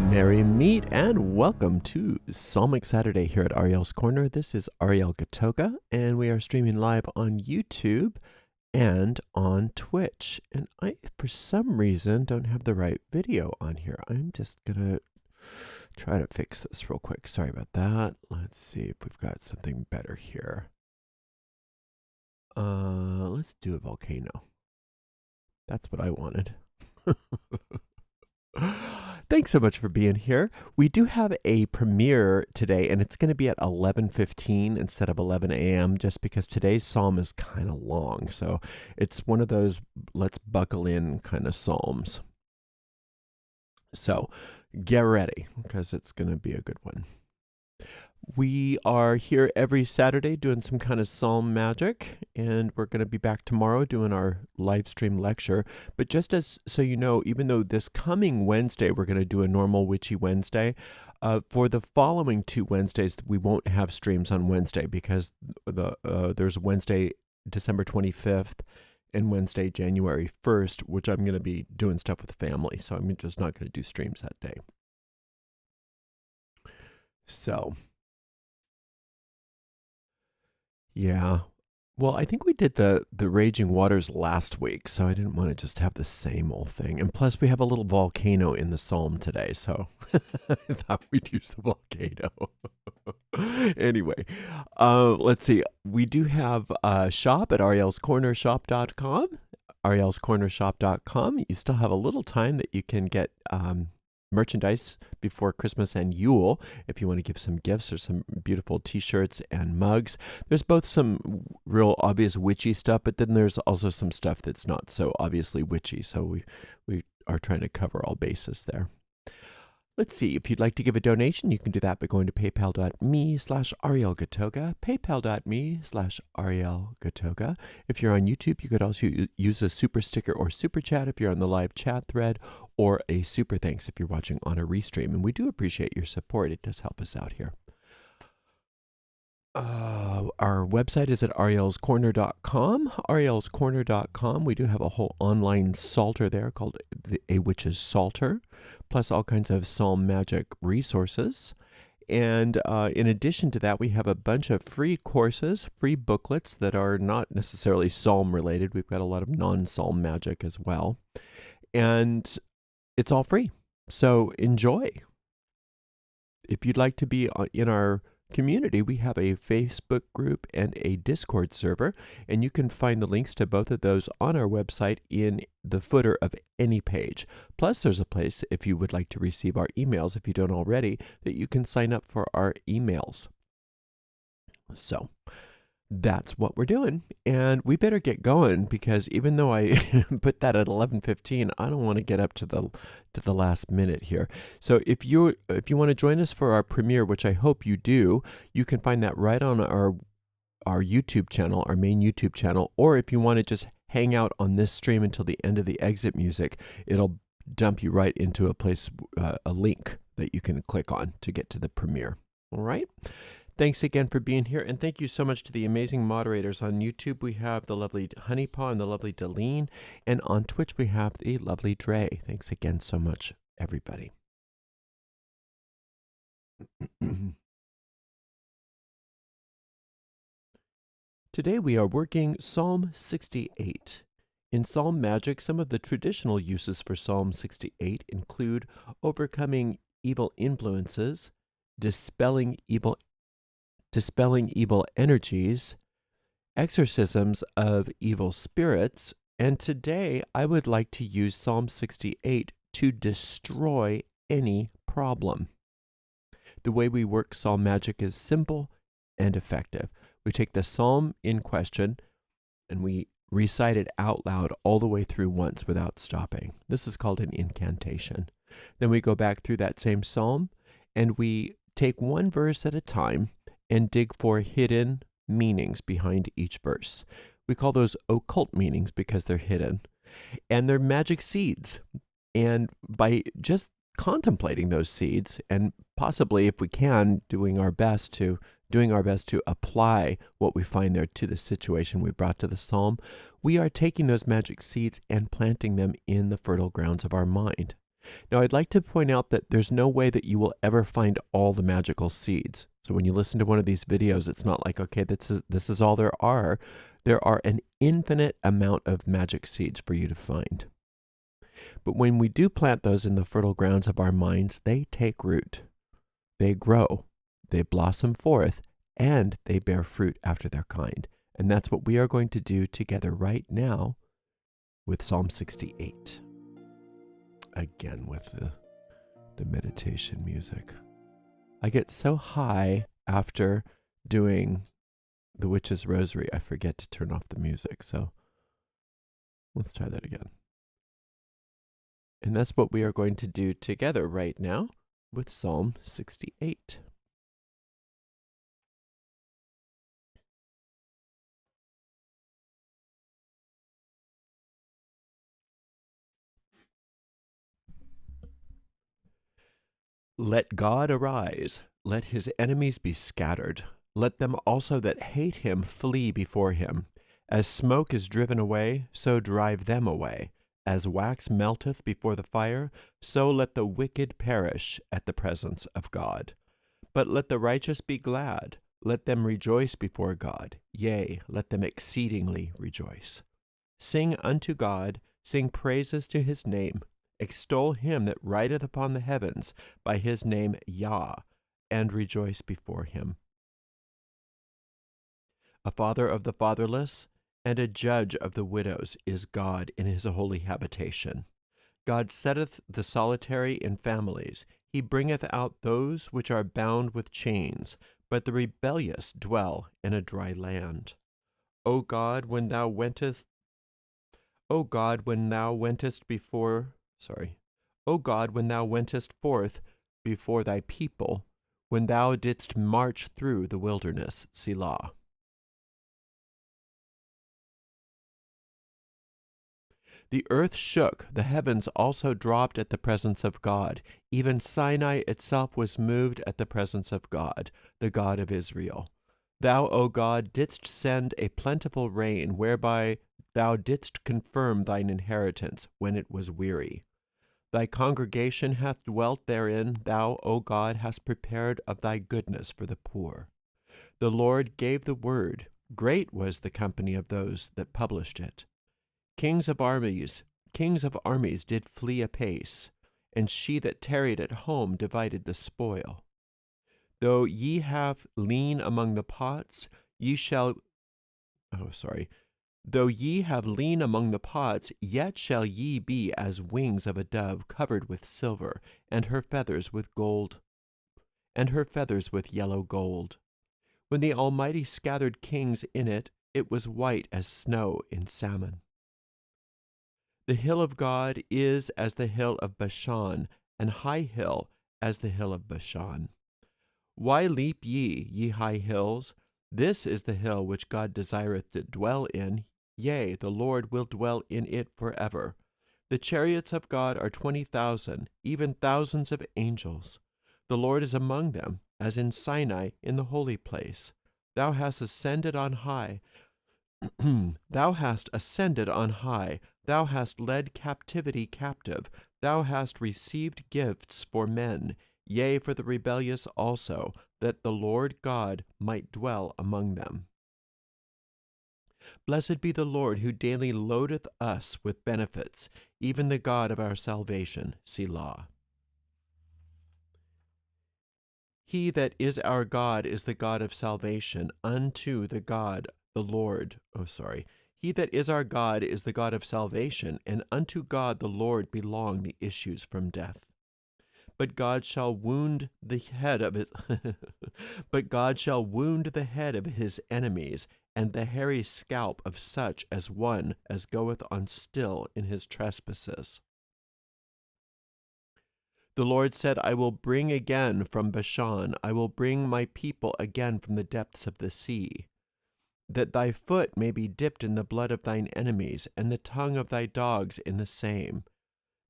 Merry meet and welcome to Psalmic Saturday here at Ariel's Corner. This is Ariel Gatoga, and we are streaming live on YouTube and on Twitch. And I, for some reason, don't have the right video on here. I'm just gonna try to fix this real quick. Sorry about that. Let's see if we've got something better here. Let's do a volcano. That's what I wanted. Thanks so much for being here. We do have a premiere today, and it's going to be at 11:15 instead of 11 a.m. just because today's psalm is kind of long. So it's one of those let's buckle in kind of psalms. So get ready because it's going to be a good one. We are here every Saturday doing some kind of psalm magic, and we're going to be back tomorrow doing our live stream lecture. But just as so you know, even though this coming Wednesday we're going to do a normal Witchy Wednesday, for the following 2 Wednesdays we won't have streams on Wednesday because there's Wednesday December 25th and Wednesday January 1st, which I'm going to be doing stuff with family, so I'm just not going to do streams that day. So yeah. Well, I think we did the Raging Waters last week, so I didn't want to just have the same old thing. And plus, we have a little volcano in the psalm today, so I thought we'd use the volcano. Anyway, let's see. We do have a shop at arielscornershop.com. arielscornershop.com. You still have a little time that you can get merchandise before Christmas and Yule if you want to give some gifts or some beautiful t-shirts and mugs. There's both some real obvious witchy stuff, but then there's also some stuff that's not so obviously witchy, so we are trying to cover all bases there. Let's see, if you'd like to give a donation, you can do that by going to paypal.me/Ariel Gatoga, paypal.me/Ariel Gatoga. If you're on YouTube, you could also use a super sticker or super chat if you're on the live chat thread, or a super thanks if you're watching on a restream. And we do appreciate your support. It does help us out here. Our website is at arielscorner.com. arielscorner.com. We do have a whole online psalter there called A Witch's Psalter, plus all kinds of psalm magic resources. And in addition to that, we have a bunch of free courses, free booklets that are not necessarily psalm related. We've got a lot of non-psalm magic as well. And it's all free. So enjoy. If you'd like to be in our community, we have a Facebook group and a Discord server, and you can find the links to both of those on our website in the footer of any page. Plus, there's a place, if you would like to receive our emails, if you don't already, that you can sign up for our emails. So that's what we're doing, and we better get going because even though I put that at 11:15, I don't want to get up to the last minute here. So if you want to join us for our premiere, which I hope you do, you can find that right on our our YouTube channel, our main YouTube channel, or if you want to just hang out on this stream until the end of the exit music, it'll dump you right into a place, a link that you can click on to get to the premiere. All right. Thanks again for being here, and thank you so much to the amazing moderators on YouTube. We have the lovely Honeypaw and the lovely Deline, and on Twitch we have the lovely Dre. Thanks again so much, everybody. Today we are working Psalm 68. In Psalm Magic, some of the traditional uses for Psalm 68 include overcoming evil influences, dispelling evil energies, exorcisms of evil spirits, and today I would like to use Psalm 68 to destroy any problem. The way we work Psalm Magic is simple and effective. We take the psalm in question and we recite it out loud all the way through once without stopping. This is called an incantation. Then we go back through that same psalm and we take one verse at a time and dig for hidden meanings behind each verse. We call those occult meanings because they're hidden. And they're magic seeds. And by just contemplating those seeds and possibly, if we can, doing our best to apply what we find there to the situation we brought to the psalm, we are taking those magic seeds and planting them in the fertile grounds of our mind. Now, I'd like to point out that there's no way that you will ever find all the magical seeds. So when you listen to one of these videos, it's not like, okay, this is all there are. There are an infinite amount of magic seeds for you to find. But when we do plant those in the fertile grounds of our minds, they take root. They grow. They blossom forth, and they bear fruit after their kind. And that's what we are going to do together right now with Psalm 68. Again with the meditation music. I get so high after doing the Witch's Rosary, I forget to turn off the music. So let's try that again. And that's what we are going to do together right now with Psalm 68. Let God arise, let his enemies be scattered. Let them also that hate him flee before him. As smoke is driven away, so drive them away. As wax melteth before the fire, so let the wicked perish at the presence of God. But let the righteous be glad, let them rejoice before God, yea, let them exceedingly rejoice. Sing unto God, sing praises to his name. Extol him that rideth upon the heavens by his name Yah, and rejoice before him. A father of the fatherless, and a judge of the widows is God in his holy habitation. God setteth the solitary in families. He bringeth out those which are bound with chains, but the rebellious dwell in a dry land. O God, when thou wentest forth before thy people, when thou didst march through the wilderness, Selah. The earth shook, the heavens also dropped at the presence of God. Even Sinai itself was moved at the presence of God, the God of Israel. Thou, O God, didst send a plentiful rain, whereby thou didst confirm thine inheritance when it was weary. Thy congregation hath dwelt therein. Thou, O God, hast prepared of thy goodness for the poor. The Lord gave the word. Great was the company of those that published it. Kings of armies did flee apace, and she that tarried at home divided the spoil. Though ye have lien among the pots, Though ye have lien among the pots, yet shall ye be as wings of a dove covered with silver, and her feathers with yellow gold. When the Almighty scattered kings in it, it was white as snow in salmon. The hill of God is as the hill of Bashan, an high hill as the hill of Bashan. Why leap ye, ye high hills? This is the hill which God desireth to dwell in. Yea, the Lord will dwell in it forever. The chariots of God are 20,000, even thousands of angels. The Lord is among them, as in Sinai in the holy place. Thou hast ascended on high. Thou hast ascended on high. Thou hast led captivity captive. Thou hast received gifts for men, yea, for the rebellious also, that the Lord God might dwell among them. Blessed be the Lord, who daily loadeth us with benefits, even the God of our salvation. Selah. He that is our God is the God of salvation, unto the God, the Lord. He that is our God is the God of salvation, and unto God the Lord belong the issues from death. But God shall wound the head of it. But God shall wound the head of his enemies, and the hairy scalp of such as one as goeth on still in his trespasses. The Lord said, I will bring again from Bashan, I will bring my people again from the depths of the sea, that thy foot may be dipped in the blood of thine enemies, and the tongue of thy dogs in the same.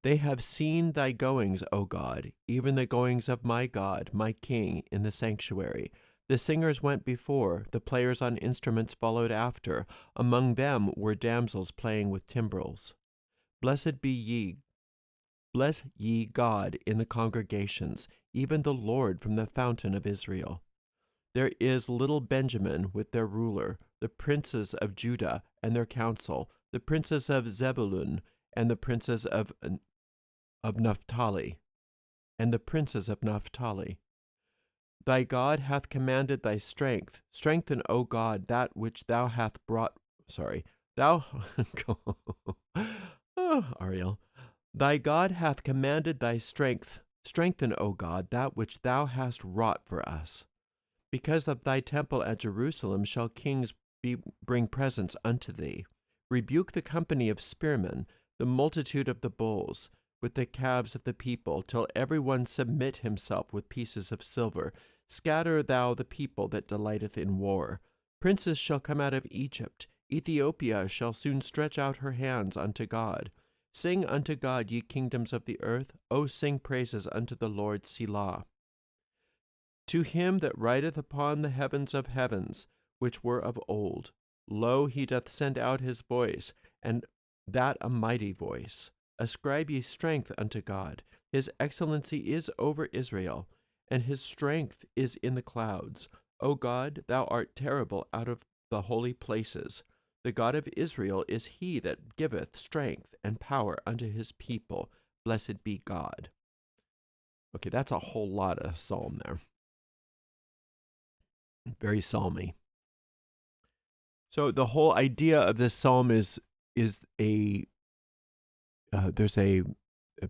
They have seen thy goings, O God, even the goings of my God, my King, in the sanctuary. The singers went before, the players on instruments followed after. Among them were damsels playing with timbrels. Bless ye God in the congregations, even the Lord from the fountain of Israel. There is little Benjamin with their ruler, the princes of Judah and their council, the princes of Zebulun and the princes of Naphtali, and the princes of Naphtali. Thy God hath commanded thy strength. Strengthen, O God, that which thou hast brought. Ariel. Thy God hath commanded thy strength. Strengthen, O God, that which thou hast wrought for us. Because of thy temple at Jerusalem shall kings bring presents unto thee. Rebuke the company of spearmen, the multitude of the bulls, with the calves of the people, till every one submit himself with pieces of silver. Scatter thou the people that delighteth in war. Princes shall come out of Egypt. Ethiopia shall soon stretch out her hands unto God. Sing unto God, ye kingdoms of the earth. O sing praises unto the Lord. Selah. To him that rideth upon the heavens of heavens, which were of old, lo, he doth send out his voice, and that a mighty voice. Ascribe ye strength unto God. His excellency is over Israel, and his strength is in the clouds. O God, thou art terrible out of the holy places. The God of Israel is he that giveth strength and power unto his people. Blessed be God. Okay, that's a whole lot of psalm there. Very psalmy. So the whole idea of this psalm is there's a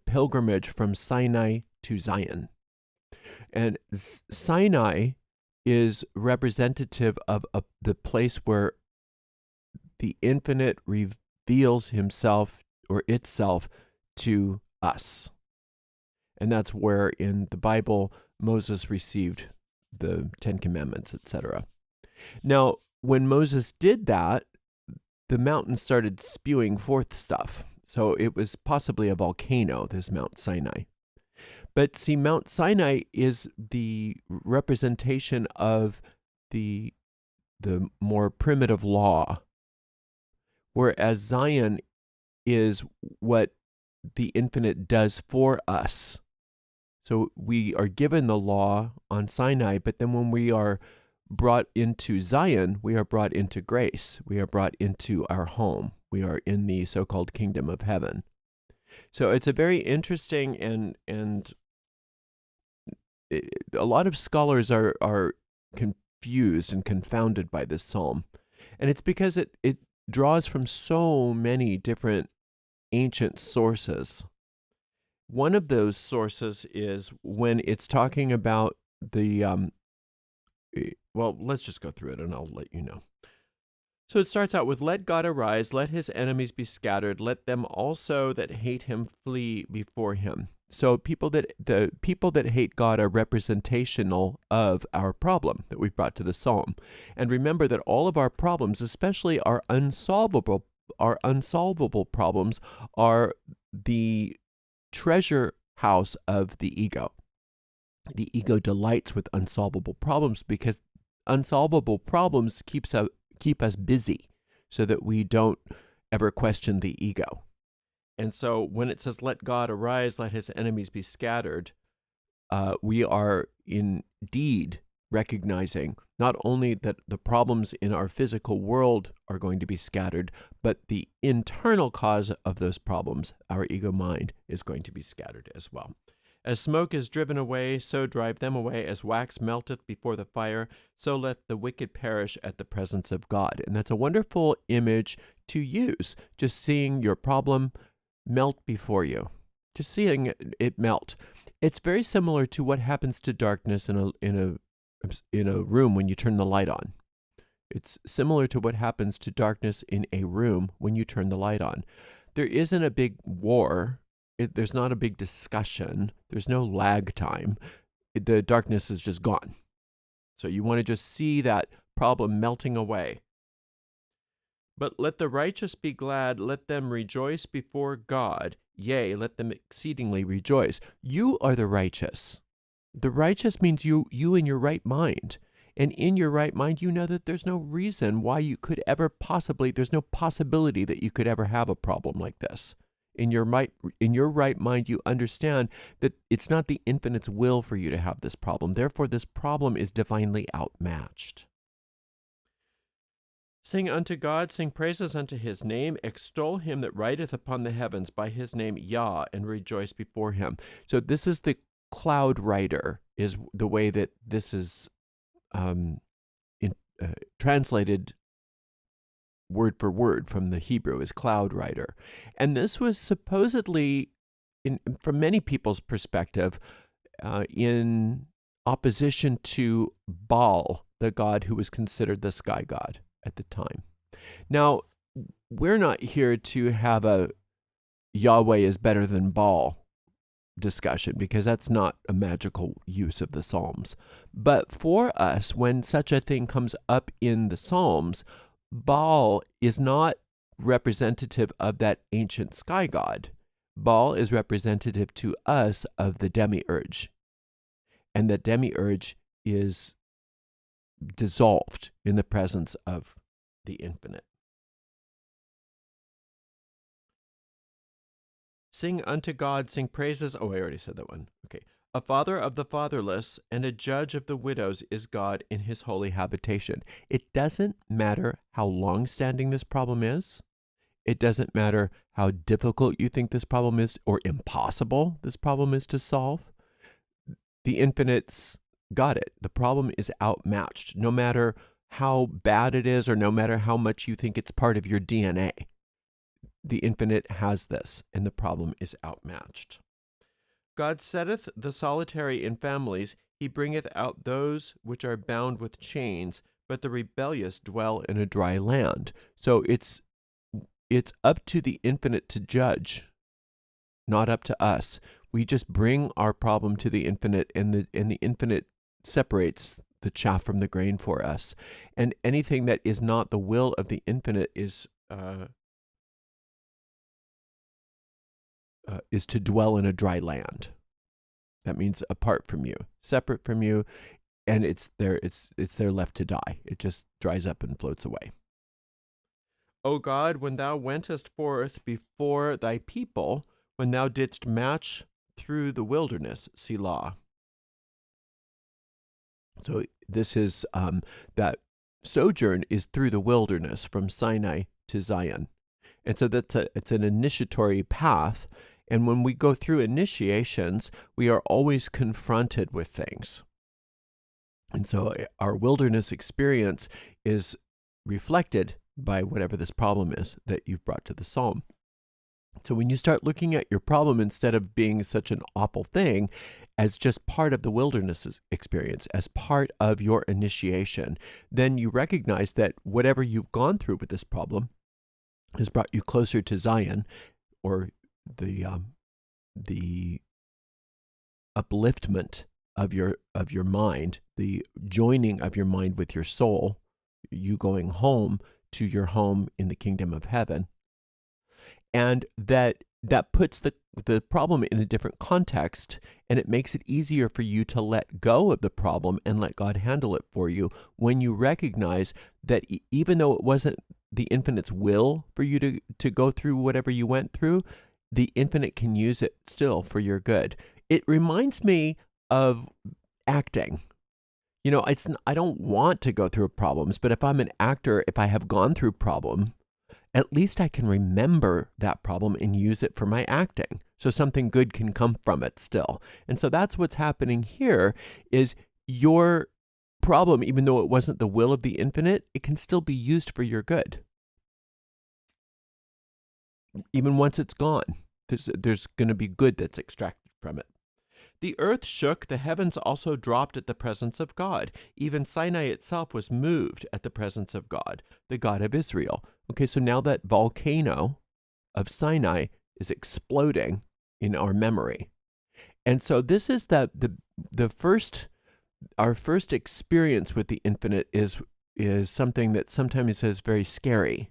pilgrimage from Sinai to Zion. And Sinai is representative of the place where the infinite reveals himself or itself to us. And that's where in the Bible Moses received the Ten Commandments, etc. Now, when Moses did that, the mountain started spewing forth stuff. So it was possibly a volcano, this Mount Sinai. But see, Mount Sinai is the representation of the more primitive law, whereas Zion is what the infinite does for us. So we are given the law on Sinai, but then when we are brought into Zion, we are brought into grace. We are brought into our home. We are in the so-called kingdom of heaven. So it's a very interesting and a lot of scholars are confused and confounded by this psalm. And it's because it draws from so many different ancient sources. One of those sources is when it's talking about the, well, let's just go through it and I'll let you know. So it starts out with, let God arise, let his enemies be scattered, let them also that hate him flee before him. So the people that hate God are representational of our problem that we've brought to the psalm. And remember that all of our problems, especially our unsolvable problems, are the treasure house of the ego. The ego delights with unsolvable problems because unsolvable problems keep us busy so that we don't ever question the ego. And so when it says, let God arise, let his enemies be scattered, we are indeed recognizing not only that the problems in our physical world are going to be scattered, but the internal cause of those problems, our ego mind, is going to be scattered as well. As smoke is driven away, so drive them away. As wax melteth before the fire, so let the wicked perish at the presence of God. And that's a wonderful image to use, just seeing your problem melt before you, just seeing it melt. It's very similar to what happens to darkness in a room when you turn the light on. It's similar to what happens to darkness in a room when you turn the light on. There isn't a big war. There's not a big discussion. There's no lag time. The darkness is just gone. So you want to just see that problem melting away. But let the righteous be glad, let them rejoice before God. Yea, let them exceedingly rejoice. You are the righteous. The righteous means you in your right mind. And in your right mind, you know that there's no reason why you could ever there's no possibility that you could ever have a problem like this. In your right mind, you understand that it's not the infinite's will for you to have this problem. Therefore, this problem is divinely outmatched. Sing unto God, sing praises unto his name, extol him that rideth upon the heavens by his name, Yah, and rejoice before him. So this is the cloud rider, is the way that this is translated word for word from the Hebrew, is cloud rider. And this was supposedly, from many people's perspective, in opposition to Baal, the god who was considered the sky god at the time. Now, we're not here to have a Yahweh is better than Baal discussion, because that's not a magical use of the Psalms. But for us, when such a thing comes up in the Psalms, Baal is not representative of that ancient sky god. Baal is representative to us of the demiurge. And the demiurge is dissolved in the presence of the infinite. Sing unto God, sing praises. Oh, I already said that one. Okay. A father of the fatherless and a judge of the widows is God in his holy habitation. It doesn't matter how long-standing this problem is. It doesn't matter how difficult you think this problem is or impossible this problem is to solve. The infinite's got it. The problem is outmatched, no matter how bad it is or no matter how much you think it's part of your DNA. The infinite has this, and the problem is outmatched. God setteth the solitary in families. He bringeth out those which are bound with chains, but the rebellious dwell in a dry land. So it's up to the infinite to judge, not up to us. We just bring our problem to the infinite, and the infinite separates the chaff from the grain for us. And anything that is not the will of the infinite is to dwell in a dry land. That means apart from you, separate from you, and it's there left to die. It just dries up and floats away. O God, when thou wentest forth before thy people, when thou didst march through the wilderness, Selah. So this is that sojourn is through the wilderness from Sinai to Zion. And so it's an initiatory path. And when we go through initiations, we are always confronted with things. And so our wilderness experience is reflected by whatever this problem is that you've brought to the psalm. So when you start looking at your problem, instead of being such an awful thing, as just part of the wilderness experience, as part of your initiation, then you recognize that whatever you've gone through with this problem has brought you closer to Zion, or the upliftment of your mind, the joining of your mind with your soul, you going home to your home in the kingdom of heaven. And that puts the problem in a different context, and it makes it easier for you to let go of the problem and let God handle it for you when you recognize that even though it wasn't the infinite's will for you to go through whatever you went through, the infinite can use it still for your good. It reminds me of acting. I don't want to go through problems, but if I'm an actor, if I have gone through problem, at least I can remember that problem and use it for my acting. So something good can come from it still. And so that's what's happening here, is your problem, even though it wasn't the will of the infinite, it can still be used for your good. Even once it's gone, there's going to be good that's extracted from it. The earth shook, the heavens also dropped at the presence of God. Even Sinai itself was moved at the presence of God, the God of Israel. Okay, so now that volcano of Sinai is exploding in our memory. And so this is our first experience with the infinite is something that sometimes is very scary.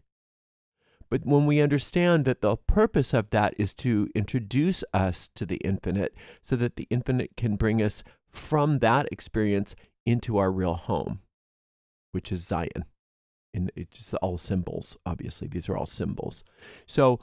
But when we understand that the purpose of that is to introduce us to the infinite so that the infinite can bring us from that experience into our real home, which is Zion. And it's just all symbols, obviously. These are all symbols. So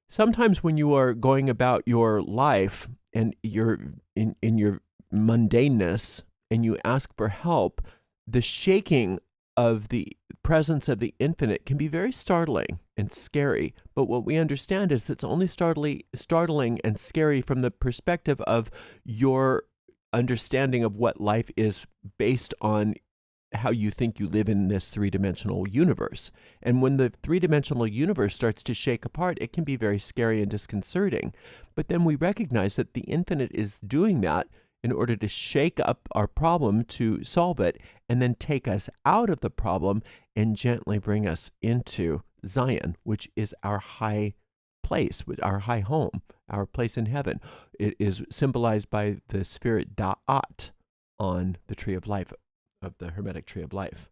sometimes when you are going about your life and you're in your mundaneness and you ask for help, the shaking of the presence of the infinite can be very startling and scary. But what we understand is it's only startling and scary from the perspective of your understanding of what life is based on how you think you live in this three-dimensional universe. And when the three-dimensional universe starts to shake apart, it can be very scary and disconcerting. But then we recognize that the infinite is doing that in order to shake up our problem to solve it, and then take us out of the problem and gently bring us into Zion, which is our high place, our high home, our place in heaven. It is symbolized by the spirit Da'at on the tree of life, of the Hermetic tree of life.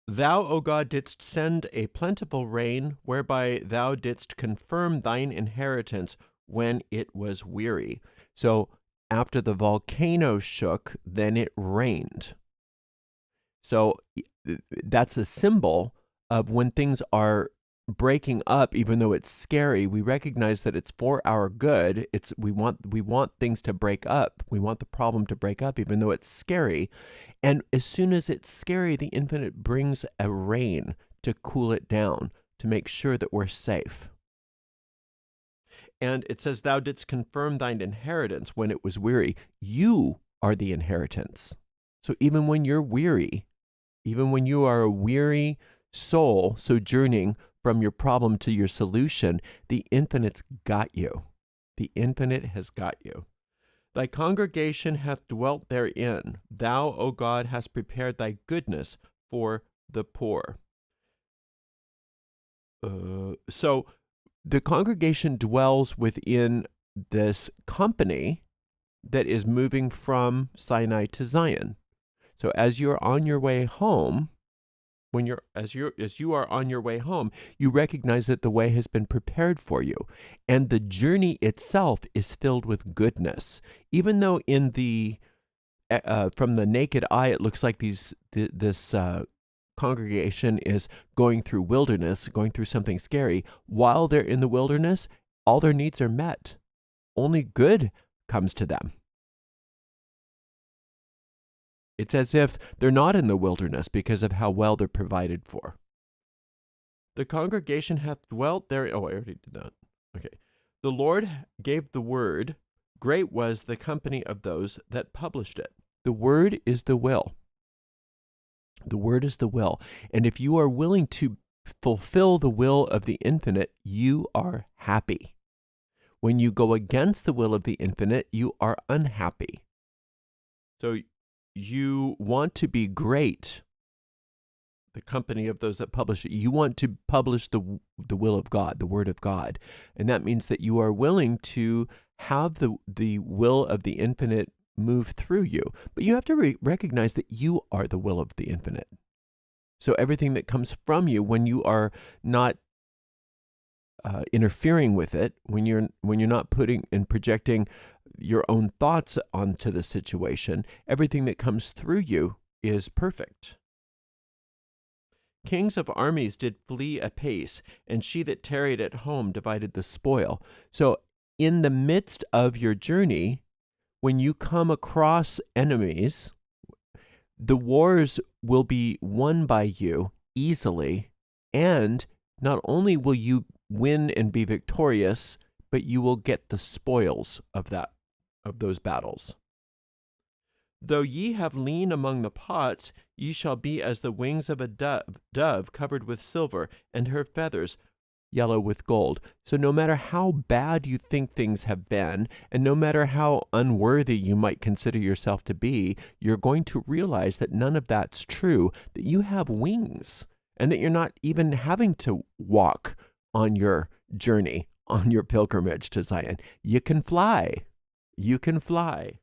Thou, O God, didst send a plentiful rain, whereby thou didst confirm thine inheritance when it was weary. So after the volcano shook, then it rained. So that's a symbol of when things are breaking up, even though it's scary, we recognize that it's for our good. We want things to break up. We want the problem to break up, even though it's scary. And as soon as it's scary, the infinite brings a rain to cool it down, to make sure that we're safe. And it says, thou didst confirm thine inheritance when it was weary. You are the inheritance. So even when you're weary, even when you are a weary soul sojourning from your problem to your solution, the infinite's got you. The infinite has got you. Thy congregation hath dwelt therein. Thou, O God, hast prepared thy goodness for the poor. So the congregation dwells within this company that is moving from Sinai to Zion. So as you're on your way home, as you are on your way home, you recognize that the way has been prepared for you, and the journey itself is filled with goodness. Even though in the from the naked eye it looks like this congregation is going through wilderness, going through something scary, while they're in the wilderness, all their needs are met. Only good comes to them. It's as if they're not in the wilderness because of how well they're provided for. The congregation hath dwelt there. Oh, I already did that. Okay. The Lord gave the word. Great was the company of those that published it. The word is the will. The word is the will. And if you are willing to fulfill the will of the infinite, you are happy. When you go against the will of the infinite, you are unhappy. So you want to be great, the company of those that publish it. You want to publish the will of God, the word of God. And that means that you are willing to have the will of the infinite move through you. But you have to recognize that you are the will of the infinite. So everything that comes from you, when you are not interfering with it, when you're not putting and projecting your own thoughts onto the situation, everything that comes through you is perfect. Kings of armies did flee apace, and she that tarried at home divided the spoil. So in the midst of your journey, when you come across enemies, the wars will be won by you easily, and not only will you win and be victorious, but you will get the spoils of those battles. Though ye have lien among the pots, ye shall be as the wings of a dove covered with silver, and her feathers yellow with gold. So no matter how bad you think things have been, and no matter how unworthy you might consider yourself to be, you're going to realize that none of that's true, that you have wings, and that you're not even having to walk on your journey, on your pilgrimage to Zion. You can fly. You can fly.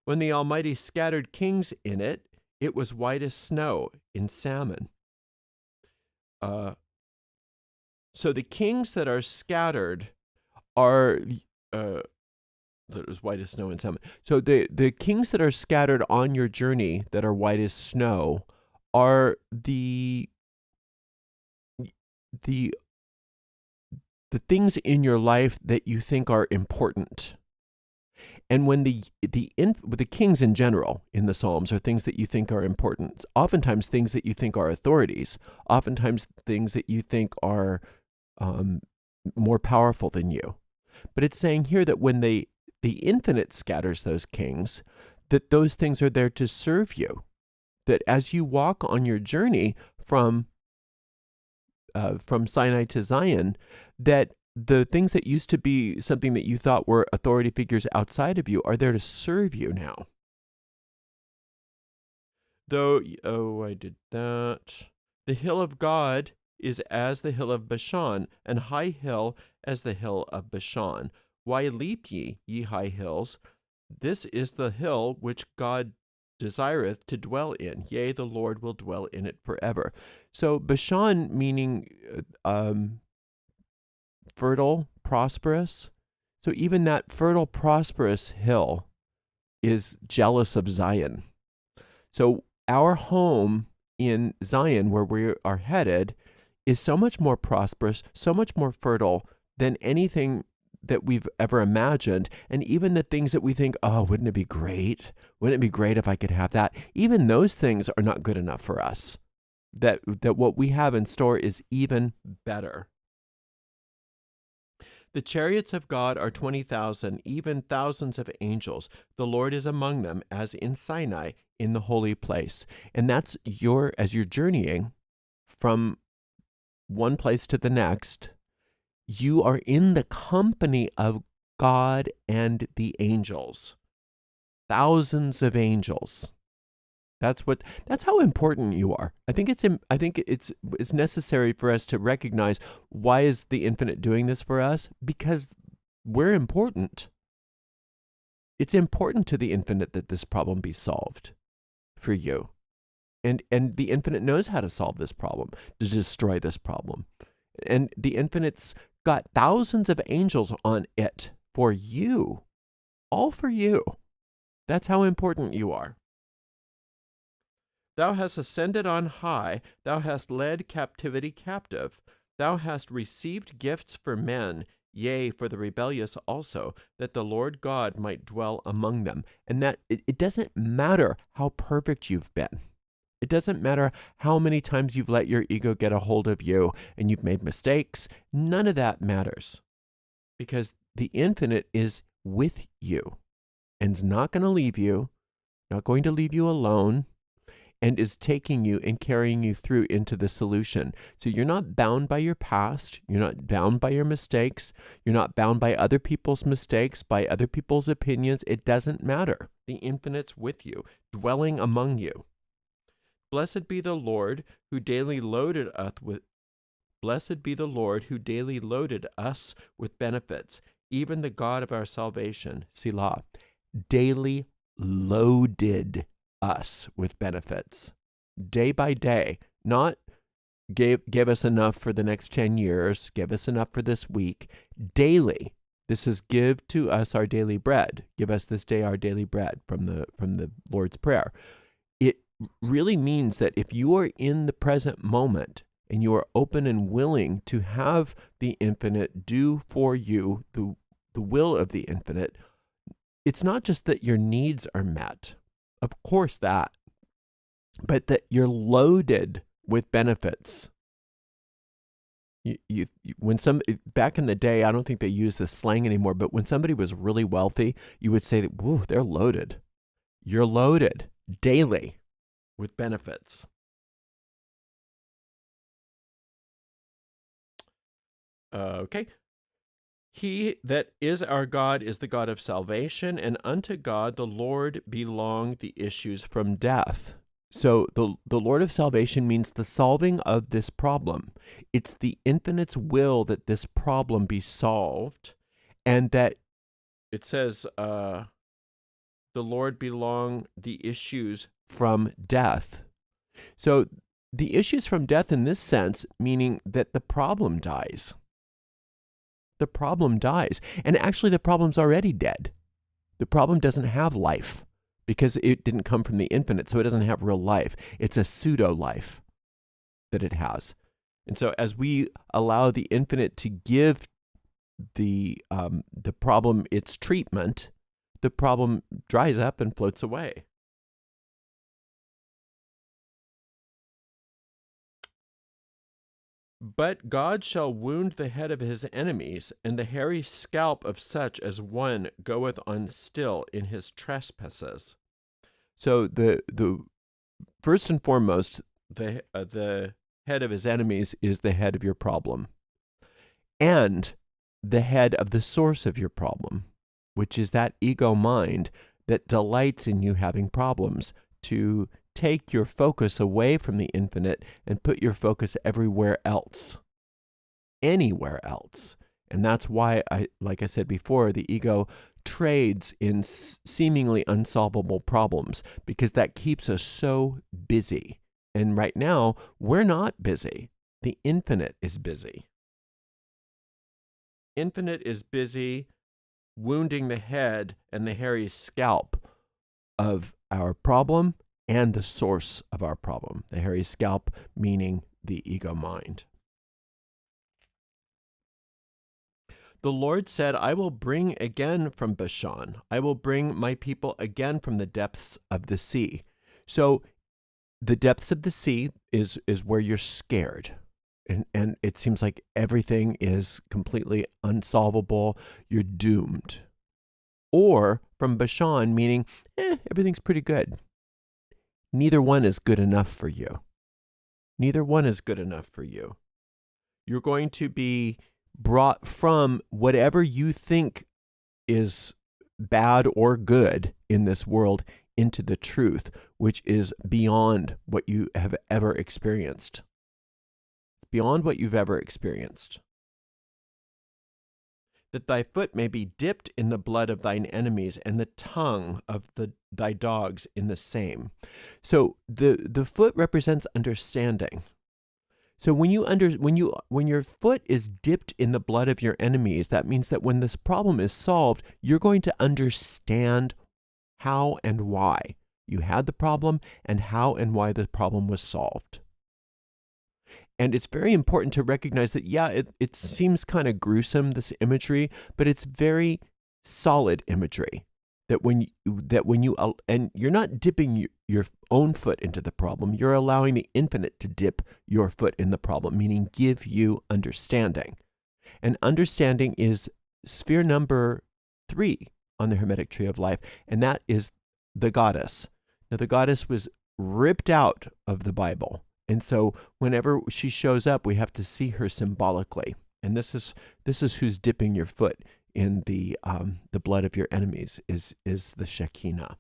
When the Almighty scattered kings in it, it was white as snow in salmon. So the kings that are scattered are, that was white as snow in salmon. So the kings that are scattered on your journey that are white as snow are the things in your life that you think are important. And when the kings in general in the Psalms are things that you think are important, oftentimes things that you think are authorities, oftentimes things that you think are more powerful than you. But it's saying here that when the infinite scatters those kings, that those things are there to serve you. That as you walk on your journey from Sinai to Zion, that the things that used to be something that you thought were authority figures outside of you are there to serve you now. I did that. The hill of God is as the hill of Bashan, and high hill as the hill of Bashan. Why leap ye high hills? This is the hill which God desireth to dwell in. Yea, the Lord will dwell in it forever. So Bashan meaning fertile, prosperous. So even that fertile, prosperous hill is jealous of Zion. So our home in Zion, where we are headed, is so much more prosperous, so much more fertile than anything that we've ever imagined. And even the things that we think, oh, wouldn't it be great? Wouldn't it be great if I could have that? Even those things are not good enough for us. That what we have in store is even better. The chariots of God are 20,000, even thousands of angels. The Lord is among them, as in Sinai, in the holy place. And that's as you're journeying from one place to the next, you are in the company of God and the angels. Thousands of angels. That's how important you are. I think it's necessary for us to recognize, why is the infinite doing this for us? Because we're important. It's important to the infinite that this problem be solved for you. And the infinite knows how to solve this problem, to destroy this problem. And the infinite's got thousands of angels on it for you. All for you. That's how important you are. Thou hast ascended on high, thou hast led captivity captive, thou hast received gifts for men, yea, for the rebellious also, that the Lord God might dwell among them. And that it doesn't matter how perfect you've been. It doesn't matter how many times you've let your ego get a hold of you and you've made mistakes. None of that matters, because the infinite is with you and is not going to leave you, not going to leave you alone. and is taking you and carrying you through into the solution. So you're not bound by your past. You're not bound by your mistakes. You're not bound by other people's mistakes, by other people's opinions. It doesn't matter. The infinite's with you, dwelling among you. Blessed be the Lord who daily loaded us with benefits, even the God of our salvation, Selah, daily loaded us with benefits, day by day, not give us enough for the next 10 years, give us enough for this week, daily. This is give to us our daily bread. Give us this day our daily bread from the Lord's Prayer. It really means that if you are in the present moment and you are open and willing to have the infinite do for you the will of the infinite, it's not just that your needs are met, of course that, but that you're loaded with benefits. Back in the day, I don't think they use this slang anymore, but when somebody was really wealthy, you would say that, whoa, they're loaded. You're loaded daily with benefits. Okay. He that is our God is the God of salvation, and unto God the Lord belong the issues from death. So the Lord of salvation means the solving of this problem. It's the infinite's will that this problem be solved, and that it says the Lord belong the issues from death. So the issues from death in this sense, meaning that the problem dies. The problem dies. And actually, the problem's already dead. The problem doesn't have life because it didn't come from the infinite, so it doesn't have real life. It's a pseudo-life that it has. And so as we allow the infinite to give the problem its treatment, the problem dries up and floats away. But God shall wound the head of his enemies, and the hairy scalp of such as one goeth on still in his trespasses. So the first and foremost, the head of his enemies is the head of your problem, and the head of the source of your problem, which is that ego mind that delights in you having problems, to take your focus away from the infinite and put your focus everywhere else, anywhere else. And that's why, like I said before, the ego trades in seemingly unsolvable problems, because that keeps us so busy. And right now, we're not busy. The infinite is busy. Infinite is busy wounding the head and the hairy scalp of our problem and the source of our problem. The hairy scalp meaning the ego mind. The Lord said, I will bring again from Bashan. I will bring my people again from the depths of the sea. So the depths of the sea is where you're scared. And it seems like everything is completely unsolvable. You're doomed. Or from Bashan, meaning, everything's pretty good. Neither one is good enough for you. Neither one is good enough for you. You're going to be brought from whatever you think is bad or good in this world into the truth, which is beyond what you have ever experienced. Beyond what you've ever experienced. That thy foot may be dipped in the blood of thine enemies, and the tongue of thy dogs in the same. So the foot represents understanding. So when your foot is dipped in the blood of your enemies, that means that when this problem is solved, you're going to understand how and why you had the problem and how and why the problem was solved. And it's very important to recognize that, it seems kind of gruesome, this imagery, but it's very solid imagery. That when you and you're not dipping your own foot into the problem, you're allowing the infinite to dip your foot in the problem, meaning give you understanding. And understanding is sphere number 3 on the Hermetic Tree of Life, and that is the goddess. Now, the goddess was ripped out of the Bible. And so whenever she shows up, we have to see her symbolically. And this is who's dipping your foot in the blood of your enemies is the Shekinah.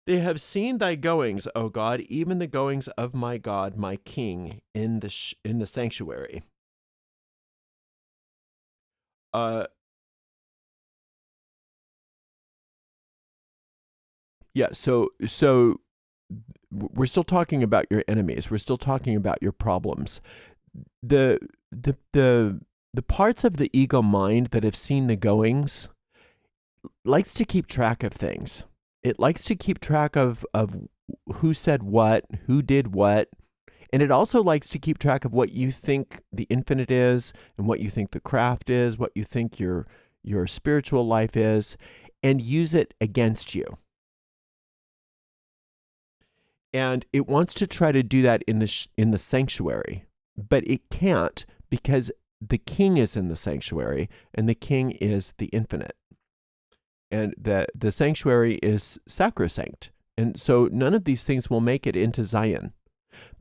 They have seen thy goings, O God, even the goings of my God, my King, in the sanctuary. Yeah, so we're still talking about your enemies. We're still talking about your problems. The parts of the ego mind that have seen the goings likes to keep track of things. It likes to keep track of who said what, who did what, and it also likes to keep track of what you think the infinite is and what you think the craft is, what you think your spiritual life is, and use it against you. And it wants to try to do that in the sanctuary, but it can't because the king is in the sanctuary, and the king is the infinite. And the sanctuary is sacrosanct. And so none of these things will make it into Zion.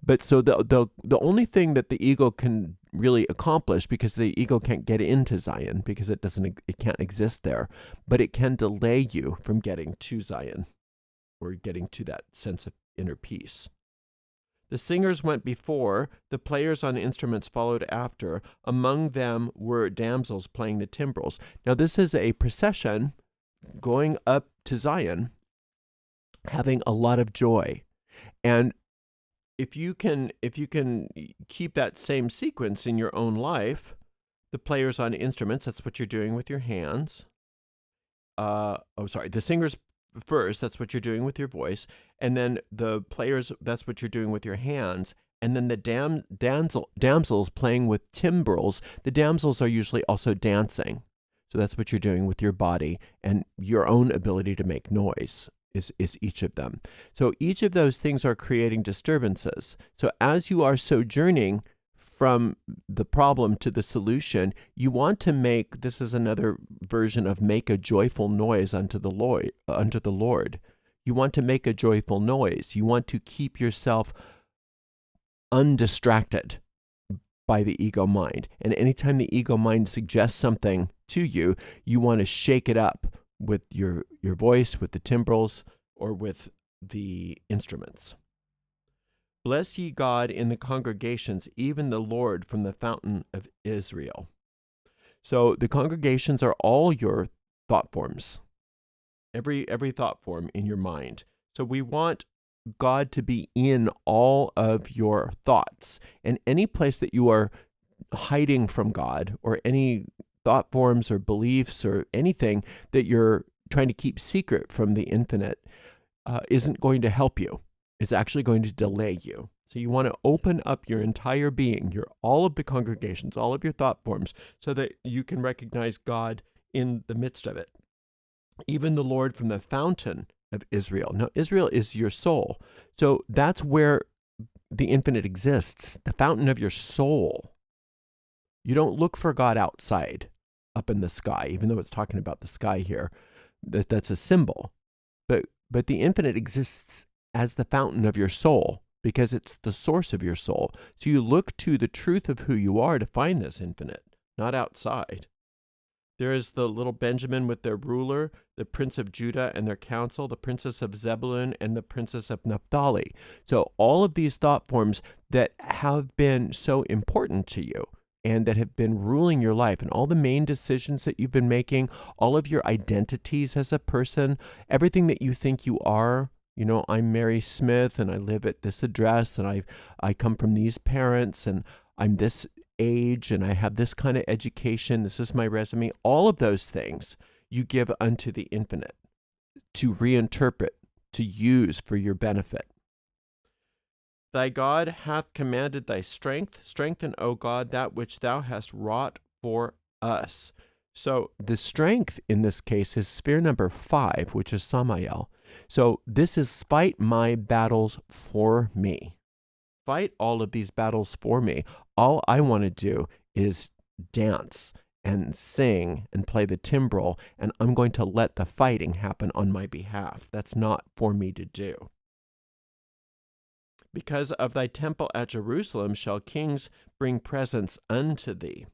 But so the only thing that the ego can really accomplish, because the ego can't get into Zion because it can't exist there, but it can delay you from getting to Zion or getting to that sense of inner peace. The singers went before, the players on instruments followed after. Among them were damsels playing the timbrels. Now this is a procession going up to Zion, having a lot of joy. And if you can keep that same sequence in your own life, the players on instruments, that's what you're doing with your hands. The singers first, that's what you're doing with your voice. And then the players, that's what you're doing with your hands. And then the damsels playing with timbrels, the damsels are usually also dancing. So that's what you're doing with your body, and your own ability to make noise is each of them. So each of those things are creating disturbances. So as you are sojourning from the problem to the solution, you want to make, this is another version of make a joyful noise unto the Lord. You want to make a joyful noise. You want to keep yourself undistracted by the ego mind. And anytime the ego mind suggests something to you, you want to shake it up with your voice, with the timbrels, or with the instruments. Bless ye God in the congregations, even the Lord from the fountain of Israel. So the congregations are all your thought forms, every thought form in your mind. So we want God to be in all of your thoughts, and any place that you are hiding from God, or any thought forms or beliefs or anything that you're trying to keep secret from the infinite isn't going to help you. It's actually going to delay you. So you want to open up your entire being, all of the congregations, all of your thought forms, so that you can recognize God in the midst of it. Even the Lord from the fountain of Israel. Now, Israel is your soul. So that's where the infinite exists, the fountain of your soul. You don't look for God outside, up in the sky, even though it's talking about the sky here. That's a symbol. But the infinite exists as the fountain of your soul, because it's the source of your soul. So you look to the truth of who you are to find this infinite, not outside. There is the little Benjamin with their ruler, the prince of Judah and their council, the princess of Zebulun and the princess of Naphtali. So all of these thought forms that have been so important to you and that have been ruling your life, and all the main decisions that you've been making, all of your identities as a person, everything that you think you are. You know, I'm Mary Smith, and I live at this address, and I come from these parents, and I'm this age, and I have this kind of education. This is my resume. All of those things you give unto the infinite to reinterpret, to use for your benefit. Thy God hath commanded thy strength. Strengthen, O God, that which thou hast wrought for us. So the strength in this case is sphere number 5, which is Samael. So this is fight my battles for me. Fight all of these battles for me. All I want to do is dance and sing and play the timbrel, and I'm going to let the fighting happen on my behalf. That's not for me to do. Because of thy temple at Jerusalem shall kings bring presents unto thee.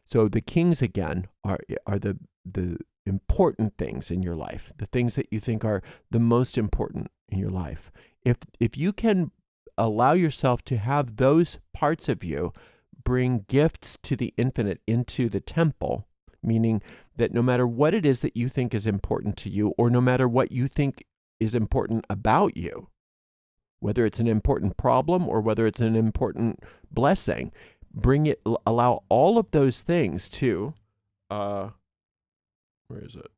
So the kings, again, are the important things in your life, the things that you think are the most important in your life. If you can allow yourself to have those parts of you bring gifts to the infinite into the temple, meaning that no matter what it is that you think is important to you, or no matter what you think is important about you, whether it's an important problem or whether it's an important blessing, allow all of those things to, where is it?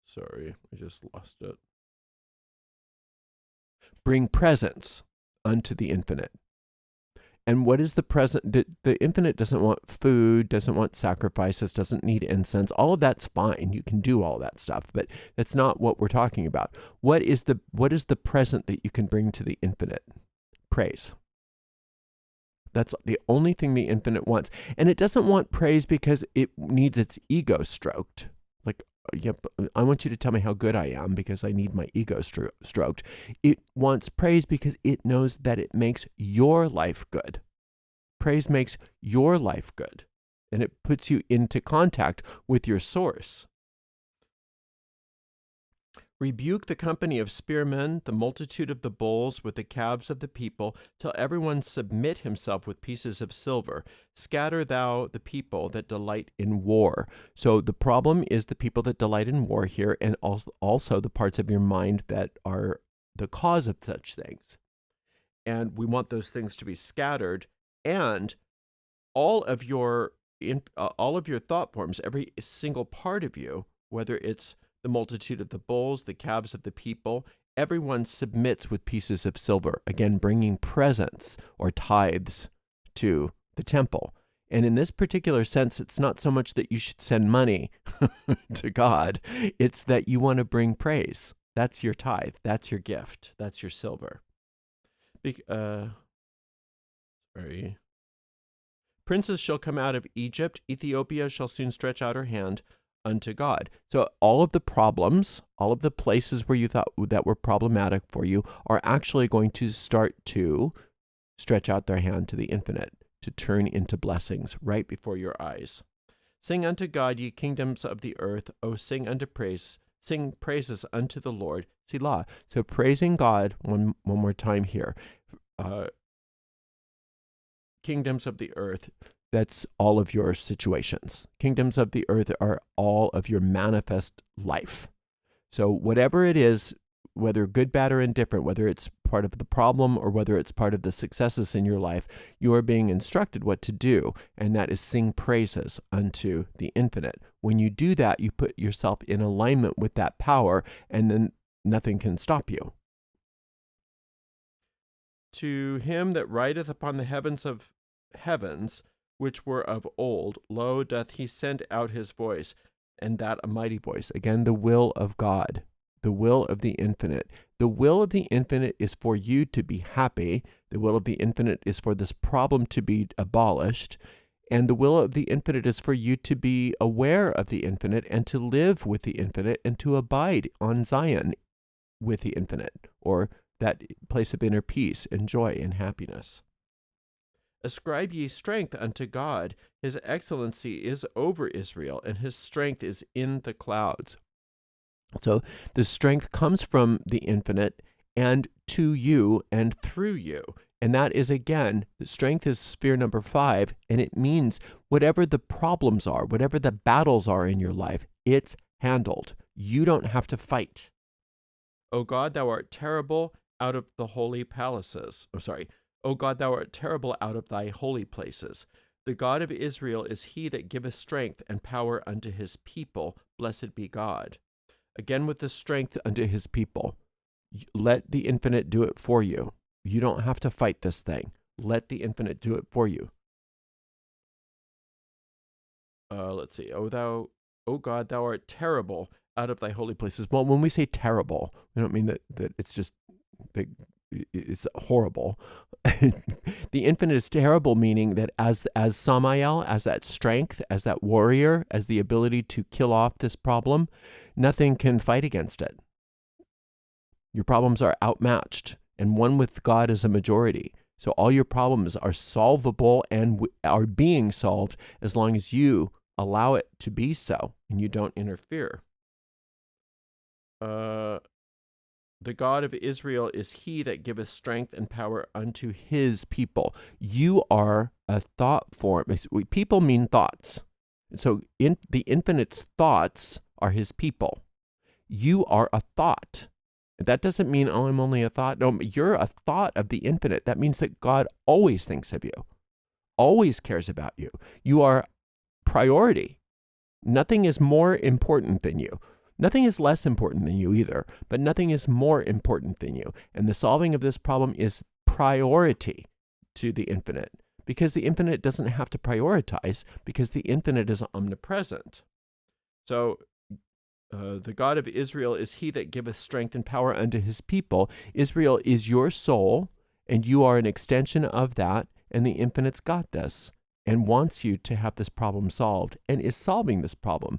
Sorry, I just lost it. Bring presents unto the infinite. And what is the present? The infinite doesn't want food, doesn't want sacrifices, doesn't need incense. All of that's fine. You can do all that stuff, but that's not what we're talking about. What is the present that you can bring to the infinite? Praise. That's the only thing the infinite wants. And it doesn't want praise because it needs its ego stroked. Like, yep, I want you to tell me how good I am because I need my ego stroked. It wants praise because it knows that it makes your life good. Praise makes your life good, and it puts you into contact with your source. Rebuke the company of spearmen, the multitude of the bulls with the calves of the people, till everyone submit himself with pieces of silver. Scatter thou the people that delight in war. So the problem is the people that delight in war here, and also the parts of your mind that are the cause of such things. And we want those things to be scattered, and all of your thought forms, every single part of you, whether it's the multitude of the bulls, the calves of the people, everyone submits with pieces of silver, again, bringing presents or tithes to the temple. And in this particular sense, it's not so much that you should send money to God, it's that you want to bring praise. That's your tithe. That's your gift. That's your silver. Princes shall come out of Egypt. Ethiopia shall soon stretch out her hand unto God. So all of the problems, all of the places where you thought that were problematic for you are actually going to start to stretch out their hand to the infinite, to turn into blessings right before your eyes. Sing unto God, ye kingdoms of the earth. O sing sing praises unto the Lord. Selah. So praising God one more time here. Kingdoms of the earth. That's all of your situations. Kingdoms of the earth are all of your manifest life. So whatever it is, whether good, bad, or indifferent, whether it's part of the problem or whether it's part of the successes in your life, you are being instructed what to do, and that is sing praises unto the infinite. When you do that, you put yourself in alignment with that power, and then nothing can stop you. To him that rideth upon the heavens of heavens, which were of old, lo, doth he send out his voice, and that a mighty voice. Again, the will of God, the will of the infinite. The will of the infinite is for you to be happy. The will of the infinite is for this problem to be abolished. And the will of the infinite is for you to be aware of the infinite and to live with the infinite and to abide on Zion with the infinite, or that place of inner peace and joy and happiness. Ascribe ye strength unto God. His excellency is over Israel, and his strength is in the clouds. So the strength comes from the infinite and to you and through you. And that is, again, the strength is sphere number 5, and it means whatever the problems are, whatever the battles are in your life, it's handled. You don't have to fight. O God, thou art terrible out of the holy palaces. O God, thou art terrible out of thy holy places. The God of Israel is he that giveth strength and power unto his people. Blessed be God. Again, with the strength unto his people. Let the infinite do it for you. You don't have to fight this thing. Let the infinite do it for you. Let's see. O God, thou art terrible out of thy holy places. Well, when we say terrible, we don't mean that it's just that it's horrible. The infinite is terrible, meaning that as Samael, as that strength, as that warrior, as the ability to kill off this problem, nothing can fight against it. Your problems are outmatched, and one with God is a majority. So all your problems are solvable and are being solved as long as you allow it to be so and you don't interfere. The God of Israel is he that giveth strength and power unto his people. You are a thought form. People mean thoughts. So the infinite's thoughts are his people. You are a thought. That doesn't mean, oh, I'm only a thought. No, you're a thought of the infinite. That means that God always thinks of you, always cares about you. You are priority. Nothing is more important than you. Nothing is less important than you either, but nothing is more important than you. And the solving of this problem is priority to the infinite, because the infinite doesn't have to prioritize, because the infinite is omnipresent. So the God of Israel is he that giveth strength and power unto his people. Israel is your soul, and you are an extension of that, and the infinite's got this and wants you to have this problem solved and is solving this problem.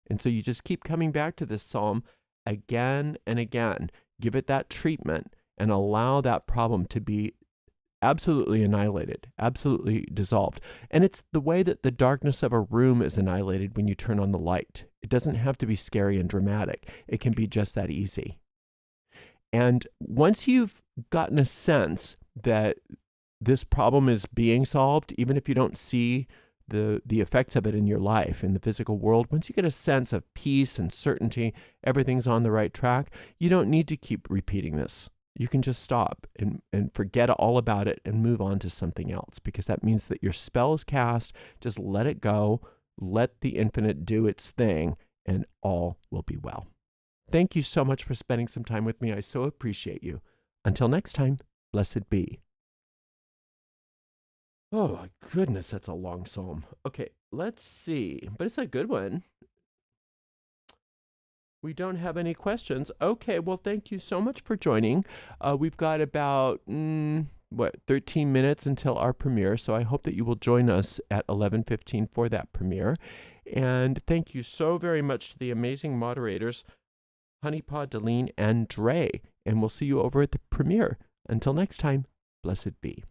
And so you just keep coming back to this psalm again and again. Give it that treatment and allow that problem to be absolutely annihilated, absolutely dissolved. And it's the way that the darkness of a room is annihilated when you turn on the light. It doesn't have to be scary and dramatic. It can be just that easy. And once you've gotten a sense that this problem is being solved, even if you don't see the effects of it in your life, in the physical world, once you get a sense of peace and certainty, everything's on the right track, you don't need to keep repeating this. You can just stop and forget all about it and move on to something else, because that means that your spell is cast. Just let it go. Let the infinite do its thing, and all will be well. Thank you so much for spending some time with me. I so appreciate you. Until next time, blessed be. Oh, my goodness, that's a long psalm. Okay, let's see. But it's a good one. We don't have any questions. Okay, well, thank you so much for joining. We've got about, 13 minutes until our premiere, so I hope that you will join us at 11:15 for that premiere. And thank you so very much to the amazing moderators, Honeypot, Deline, and Dre. And we'll see you over at the premiere. Until next time, blessed be.